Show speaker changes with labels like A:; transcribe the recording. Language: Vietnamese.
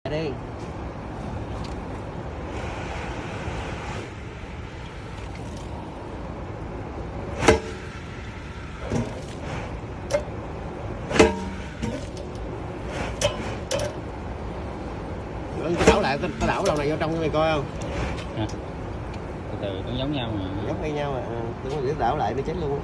A: đi. Cái đảo lại, cái đảo đầu này vô trong cho mày coi không?
B: À, từ từ nó giống nhau mà.
A: Giống như nhau mà, tôi có đảo lại nó chết luôn.